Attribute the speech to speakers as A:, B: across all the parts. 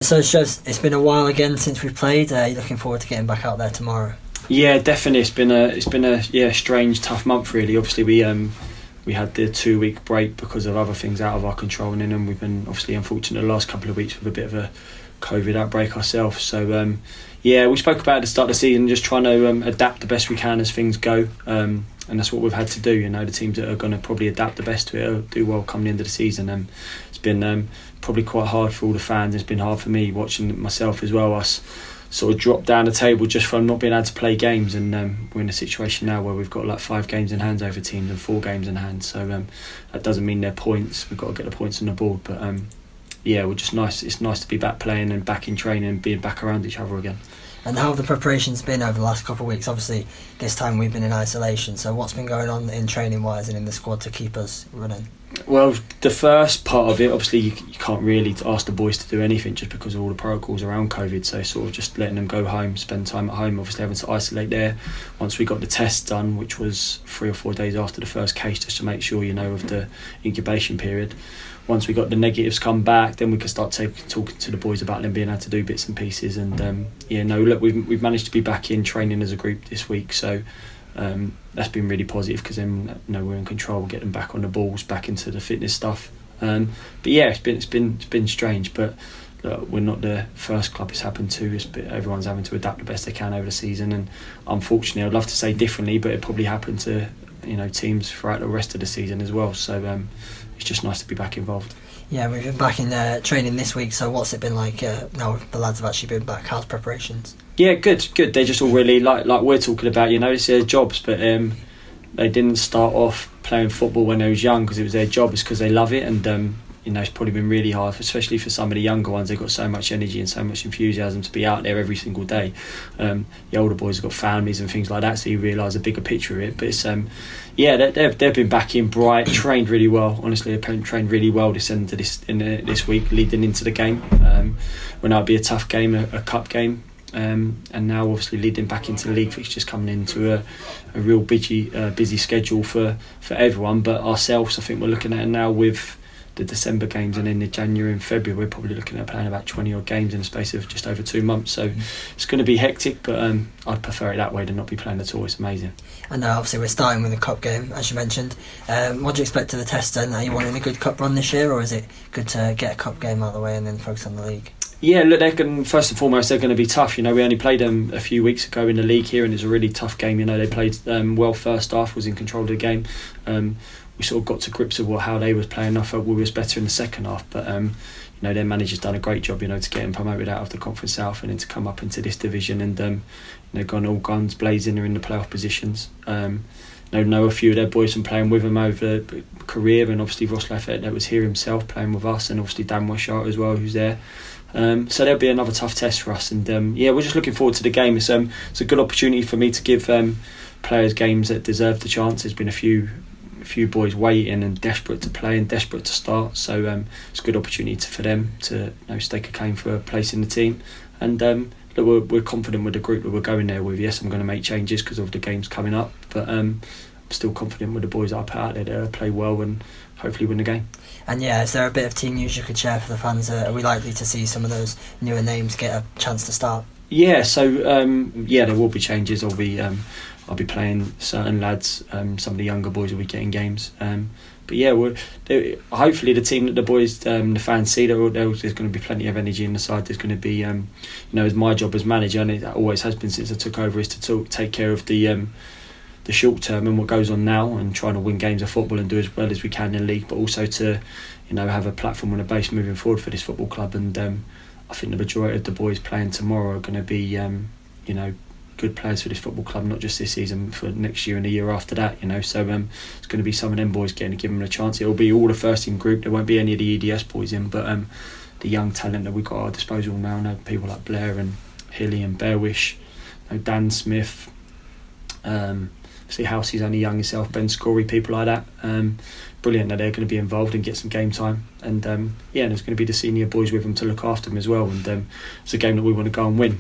A: So it's been a while again since we've played. Are you looking forward to getting back out there tomorrow?
B: Yeah, definitely. It's been a strange, tough month really. Obviously we had the 2 week break because of other things out of our control, and then we've been obviously unfortunate the last couple of weeks with a bit of a COVID outbreak ourselves. So we spoke about at the start of the season, just trying to adapt the best we can as things go, and that's what we've had to do. You know, the teams that are going to probably adapt the best to it will do well come the end of the season. It's been probably quite hard for all the fans. It's been hard for me watching it myself as well. Us sort of dropped down the table just from not being able to play games, and we're in a situation now where we've got like 5 games in hand over teams and 4 games in hand. So that doesn't mean they're points. We've got to get the points on the board, but we're just nice. It's nice to be back playing and back in training and being back around each other again.
A: And how have the preparations been over the last couple of weeks? Obviously, this time we've been in isolation. So what's been going on in training-wise and in the squad to keep us running?
B: Well, the first part of it, obviously, you can't really ask the boys to do anything just because of all the protocols around COVID. So sort of just letting them go home, spend time at home, obviously having to isolate there. Once we got the test done, which was 3 or 4 days after the first case, just to make sure, of the incubation period. Once we got the negatives come back, then we could start talking to the boys about them being able to do bits and pieces. And we've managed to be back in training as a group this week. So that's been really positive because then we're in control. We'll get them back on the balls, back into the fitness stuff. It's been strange. But look, we're not the first club it's happened to. Everyone's having to adapt the best they can over the season. And unfortunately, I'd love to say differently, but it probably happened to teams throughout the rest of the season as well. So it's just nice to be back involved.
A: Yeah, we've been back in training this week. So what's it been like now the lads have actually been back? How's preparations?
B: Yeah, good. They're just all really like we're talking about. It's their jobs, but they didn't start off playing football when they was young because it was their job. It's because they love it, and it's probably been really hard, especially for some of the younger ones. They've got so much energy and so much enthusiasm to be out there every single day. The older boys have got families and things like that, so you realise a bigger picture of it. But it's they've been back in bright, trained really well. Honestly, they've trained really well this week, leading into the game. When that'll be a tough game, a cup game. And now obviously leading back into the league fixtures, coming into a real busy schedule for everyone, but ourselves. I think we're looking at it now with the December games, and in the January and February we're probably looking at playing about 20 odd games in the space of just over 2 months. So it's going to be hectic, but I'd prefer it that way than not be playing at all. It's amazing.
A: And obviously we're starting with a cup game, as you mentioned. What do you expect to the test then? Are you wanting a good cup run this year, or is it good to get a cup game out of the way and then focus on the league?
B: Yeah, look, first and foremost, they're going to be tough. We only played them a few weeks ago in the league here, and it's a really tough game. They played well first half, was in control of the game. We sort of got to grips with how they was playing. I felt we was better in the second half, but their manager's done a great job, to get them promoted out of the Conference South and then to come up into this division, and gone all guns blazing. They're in the playoff positions. Know a few of their boys from playing with them over the career, and obviously Ross Lafayette that was here himself playing with us, and obviously Dan Wishart as well, who's there. So there'll be another tough test for us, and we're just looking forward to the game. It's a good opportunity for me to give players games that deserve the chance. There's been a few boys waiting and desperate to play and desperate to start, so it's a good opportunity for them to stake a claim for a place in the team. And look, we're confident with the group that we're going there with. Yes, I'm going to make changes because of the games coming up, but I'm still confident with the boys that I put out there to play well and hopefully win the game.
A: And is there a bit of team news you could share for the fans? Are we likely to see some of those newer names get a chance to start?
B: Yeah, so there will be changes. I'll be playing certain lads. Some of the younger boys will be getting games. But hopefully the team that the boys, the fans see, there's going to be plenty of energy in the side. There's going to be, it's my job as manager, and it always has been since I took over, is to take care of the short term and what goes on now, and trying to win games of football and do as well as we can in the league, but also to have a platform and a base moving forward for this football club. And I think the majority of the boys playing tomorrow are going to be good players for this football club, not just this season, for next year and the year after that. So it's going to be some of them boys getting to give them a chance. It'll be all the first team group. There won't be any of the EDS boys in, but the young talent that we've got at our disposal now, people like Blair and Hilly and Bearwish, Dan Smith, see Housey's only young himself, Ben Scory, people like that. Brilliant that they're going to be involved and get some game time. And and there's going to be the senior boys with them to look after them as well. And it's a game that we want to go and win.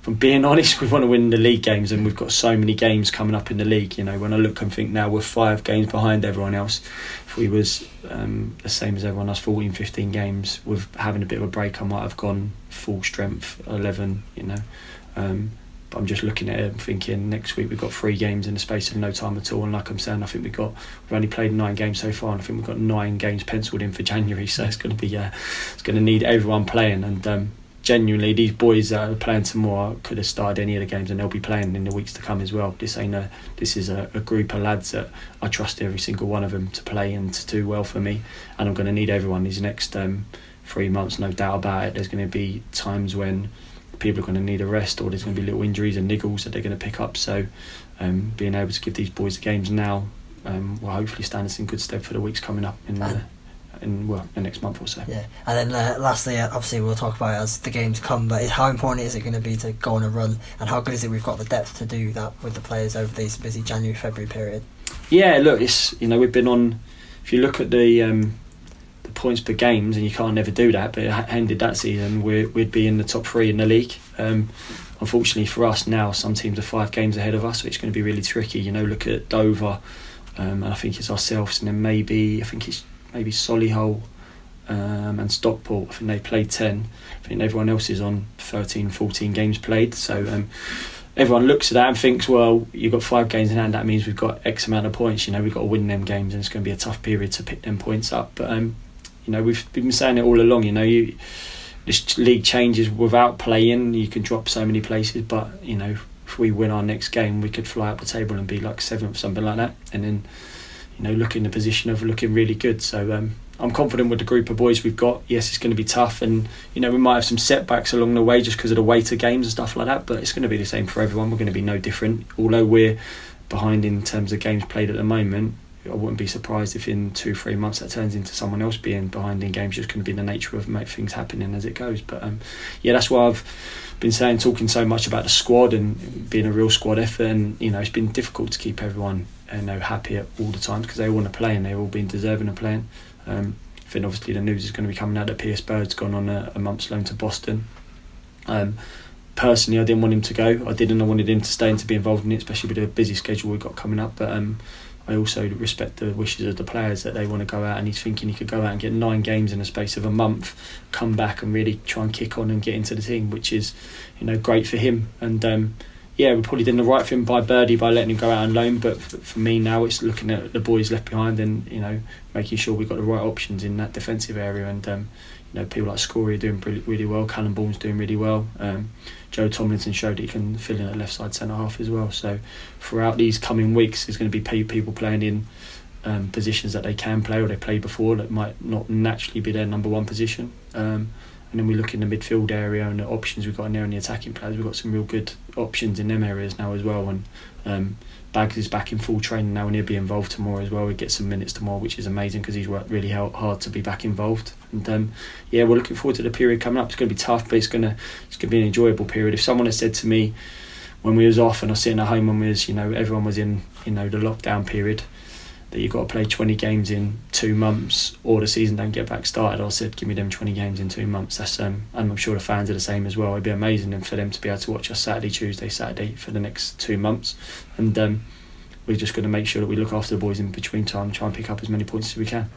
B: From being honest, we want to win the league games, and we've got so many games coming up in the league. When I look and think now we're 5 games behind everyone else. If we was the same as everyone else, 14, 15 games, with having a bit of a break, I might have gone full strength, 11, but I'm just looking at it and thinking next week we've got 3 games in the space of no time at all, and like I'm saying, I think we've only played 9 games so far, and I think we've got 9 games penciled in for January, so it's going to be it's going to need everyone playing. And genuinely, these boys that are playing tomorrow could have started any of the games, and they'll be playing in the weeks to come as well. This is a group of lads that I trust every single one of them to play and to do well for me, and I'm going to need everyone these next 3 months, no doubt about it. There's going to be times when people are going to need a rest, or there's going to be little injuries and niggles that they're going to pick up, so being able to give these boys the games now will hopefully stand us in good stead for the weeks coming up in the next month or so.
A: Yeah, and then lastly, obviously we'll talk about it as the games come, but how important is it going to be to go on a run, and how good is it we've got the depth to do that with the players over this busy January-February period? Yeah,
B: look, it's we've been on, if you look at the points per games, and you can't never do that, but it ended that season we'd be in the top 3 in the league. Unfortunately for us now, some teams are 5 games ahead of us, so it's going to be really tricky. Look at Dover, and I think it's ourselves, and then maybe Solihull and Stockport. I think they played 10. I think everyone else is on 13, 14 games played, so everyone looks at that and thinks, well, you've got 5 games in hand, that means we've got X amount of points, we've got to win them games, and it's going to be a tough period to pick them points up. But we've been saying it all along, this league changes without playing, you can drop so many places, but if we win our next game, we could fly up the table and be like 7th, something like that, and then look in the position of looking really good. So I'm confident with the group of boys we've got. Yes, it's going to be tough, and we might have some setbacks along the way just because of the weight of games and stuff like that, but it's going to be the same for everyone. We're going to be no different, although we're behind in terms of games played at the moment. I wouldn't be surprised if in 2-3 months that turns into someone else being behind in games. Just going to be the nature of things happening as it goes. But that's why I've been talking so much about the squad and being a real squad effort, and it's been difficult to keep everyone happy at all the times, because they all want to play and they've all been deserving of playing. I think obviously the news is going to be coming out that Pierce Bird's gone on a month's loan to Boston. Personally, I didn't want him to go. I wanted him to stay and to be involved in it, especially with the busy schedule we've got coming up. But I also respect the wishes of the players that they want to go out, and he's thinking he could go out and get 9 games in the space of a month, come back and really try and kick on and get into the team, which is great for him. And we probably did the right thing by Birdie by letting him go out on loan, but for me now it's looking at the boys left behind and making sure we've got the right options in that defensive area. And people like Scory are doing really well, Callum Bourne's doing really well, Joe Tomlinson showed he can fill in at left side centre half as well. So throughout these coming weeks there's going to be people playing in positions that they can play or they played before that might not naturally be their number 1 position. And then we look in the midfield area and the options we've got in there and the attacking players. We've got some real good options in them areas now as well. And Bags is back in full training now, and he'll be involved tomorrow as well. He'll get some minutes tomorrow, which is amazing because he's worked really hard to be back involved. And we're looking forward to the period coming up. It's going to be tough, but it's going to be an enjoyable period. If someone had said to me when we was off and I was sitting at home when we was, everyone was in, the lockdown period, that you've got to play 20 games in 2 months or the season don't get back started, I said give me them 20 games in 2 months. That's and I'm sure the fans are the same as well. It'd be amazing for them to be able to watch us Saturday, Tuesday, Saturday for the next 2 months. And we're just going to make sure that we look after the boys in between time and try and pick up as many points as we can.